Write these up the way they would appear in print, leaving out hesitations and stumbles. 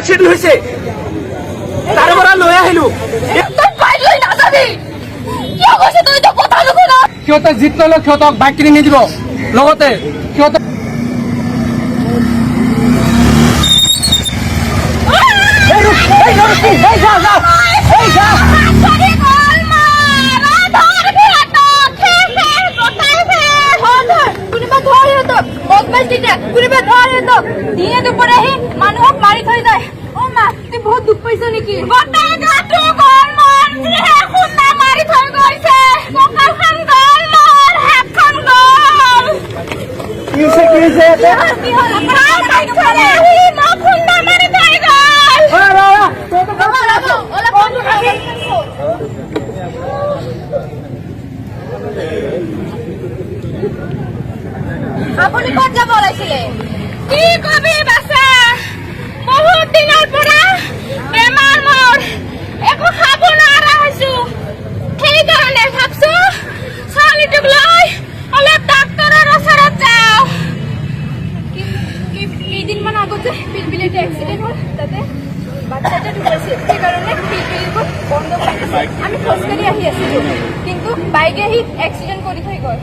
accident হৈছে তাৰ পৰা লৈ আহিলো সিহঁতে জিত ল'লে সিহঁতক বাইক কিনি নিদিব লগতে সিহঁতে মানুহক মাৰি থৈ যায় অ মা তুমি বহুত দুখ পাইছা নেকি মাৰি থৈ গৈছে আপুনি ক'ত যাব ওলাইছিলে কি কবি বাছা বহুত দিনৰ পৰা বেমাৰ মোৰ একো খাব নোৱাৰা হৈছো সেইকাৰণে ভাবছো ছোৱালীটোক লৈ অলপ ডাক্তৰৰ ওচৰত যাওঁ কেইদিনমান আগতে পিলপিলিতে এক্সিডেণ্ট হ'ল তাতে বাচ্চাটা ঢুকাইছে সেইকাৰণে পিলপিলিবোৰ বন্ধ কৰি দিছে আমি খোজকাঢ়ি আহি আছিলো কিন্তু বাইকে আহি এক্সিডেণ্ট কৰি থৈ গ'ল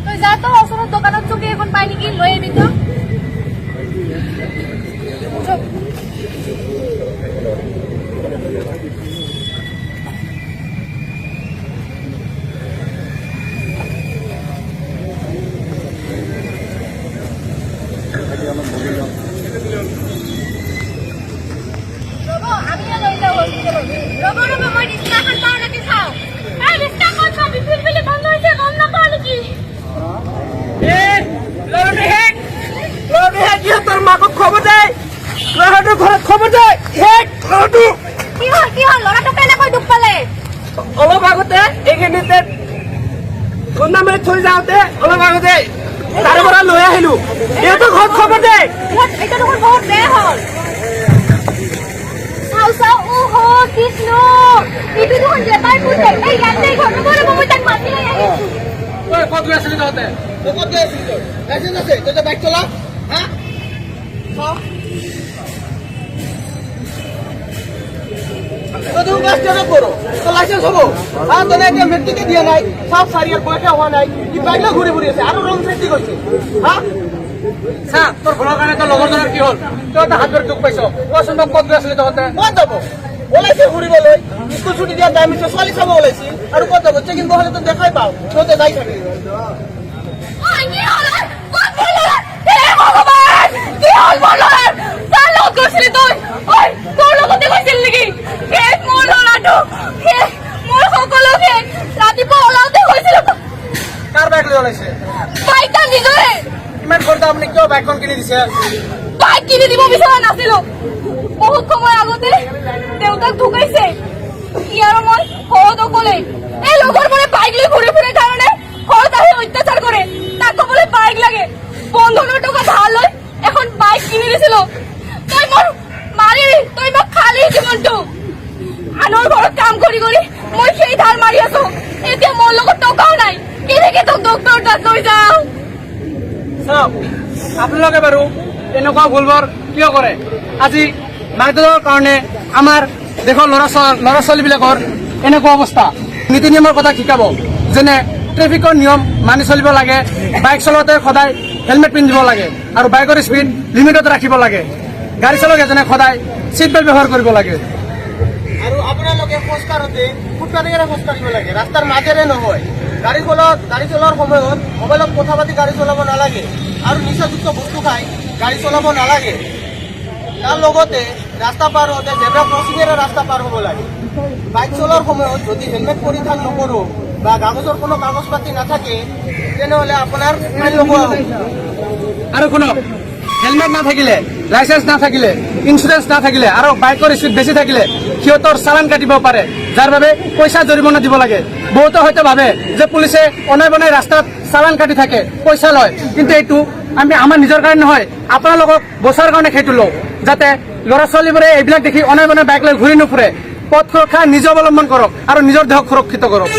তই যা তো ওচৰত দোকানত চকী এখন পাই নেকি লৈ আহিবি তো আমি লৈ যাওঁ ৰ'ব মই ৰিক্সাখন পাওঁ নেকি চাওঁ ৰিক্সাখন চাবি পিলপিলি বন্ধ হৈছে গম নাপাওঁ নেকি তোৰ মাকক খবৰ দে ল'ৰাটোৰ ঘৰত খবৰ দে ল'ৰাটো কি হ'ল ল'ৰাটো কেনেকৈ দুখ পালে অলপ আগতে এইখিনিতে খুন্দা মাৰি থৈ যাওঁতে অলপ আগতে তাৰ পৰা লৈ আহিলো এইটো ঘৰত খবৰ দে এইটো দেখোন বহুত বেয়া হ'ল চাও কৃষ্ণ এইটো দেখোন জেপাই পুছে এই ইয়াতে ঘৰ মই তাক মাতি লৈ আহিছো তই ক'ত গৈ আছিলি তহঁতে ক'ত গৈ আছিলি তই লাইচেন্স আছে তই যে বাইক চলা হা তুই ক্লাস 10 পড়ো তো লাইসেন্স হবো আর তোনে একটা মেট্রিকে দিয়ে নাই সব সারিয়ার বয়সে হওয়া নাই কি বাইকলে ঘুরে ঘুরে আছে আরো রং সেটি করছে হ্যাঁ স্যার তোর ভুলার কারণে তো লগরজনের কি হল তুই তো হাত ধরে দুঃখ পাইছ ও শুনব কত আসলে তহঁতে কত যাব ওলাইছে ঘুরিবলৈ স্কুল ছুটি দিয়া টাইম আছে চলি চাব ওলাইছি আর কত যাব চেকিং বহলে তো দেখাই পাও তোতে যাই থাকে কার বাইক লৈ ওলাইছে বাইকটা নিজৰে ইমান কৰতে আপনি কিয় বাইকখন কিনি দিছে বাইক কিনি দিব বিচৰা নাছিলো বহুত সময় আগতে দেউতাক ঢুকাইছে ইয়াৰ মই ঘৰত অকলে এই লগৰবোৰে বাইক লৈ ঘূৰি ফুৰে কাৰণে ঘৰত আহি অত্যাচাৰ কৰে তাক বোলে বাইক লাগে বন্ধনৰ টকা ধাৰ লৈ এখন বাইক কিনি দিছিলো তই মোৰ মাৰিবি তই মোক খালি জীৱনটো আনৰ ঘৰত কাম কৰি মই সেই ধাৰ মাৰি আছো এতিয়া মোৰ লগত টকাও নাই কেনেকে তোক ডক্টৰ তাত লৈ যাওঁ চাওক আপোনালোকে বাৰু এনেকুৱা ভুলবোৰ কিয় কৰে আজি মাইকলৰ কাৰণে আমাৰ দেশৰ ল'ৰা ছোৱালীবিলাকৰ এনেকুৱা অৱস্থা নীতি নিয়মৰ কথা শিকাব যেনে ট্ৰেফিকৰ নিয়ম মানি চলিব লাগে বাইক চলাওঁতে সদায় হেলমেট পিন্ধিব লাগে আৰু বাইকৰ স্পীড লিমিটত ৰাখিব লাগে গাড়ী চলাওক এজনে সদায় চিট বেল্ট ব্যৱহাৰ কৰিব লাগে আৰু আপোনালোকে খোজ কাঢ়োতে ফুটপাথেৰে খোজ কাঢ়িব লাগে ৰাস্তাৰ মাজেৰে নহয় গাড়ী চলোৱাৰ সময়ত মোবাইলত কথা পাতি গাড়ী চলাব নালাগে আৰু নিচাযুক্ত বস্তু খাই গাড়ী চলাব নালাগে তাৰ লগতে ৰাস্তা পাৰ হওঁতে জেব্ৰা ক্ৰচিঙেৰে ৰাস্তা পাৰ হ'ব লাগে বাইক চলোৱাৰ সময়ত যদি হেলমেট পৰিধান নকৰোঁ বা কাগজৰ কোনো কাগজ পাতি নাথাকে তেনেহ'লে আপোনাৰ ফাইন লগোৱা হ'ব আৰু শুনক হেলমেট নাথাকিলে লাইসেন্স নাথাকিলে ইন্সুৰেন্স নাথাকিলে আৰু বাইকৰ স্পীড বেছি থাকিলে সিহঁতৰ চালান কাটিব পাৰে যাৰ বাবে পইচা জৰিমনা দিব লাগে বহুতে হয়তো ভাবে যে পুলিচে অনাই বনাই ৰাস্তাত চালান কাটি থাকে পইচা লয় কিন্তু এইটো আমি আমাৰ নিজৰ কাৰণে নহয় আপোনালোকক বচাৰ কাৰণে সেইটো লওঁ যাতে ল'ৰা ছোৱালীবোৰে এইবিলাক দেখি অনাই বনাই বাইক লৈ ঘূৰি নুফুৰে পথ সুৰক্ষা নিজে অৱলম্বন কৰক আৰু নিজৰ দেহক সুৰক্ষিত কৰক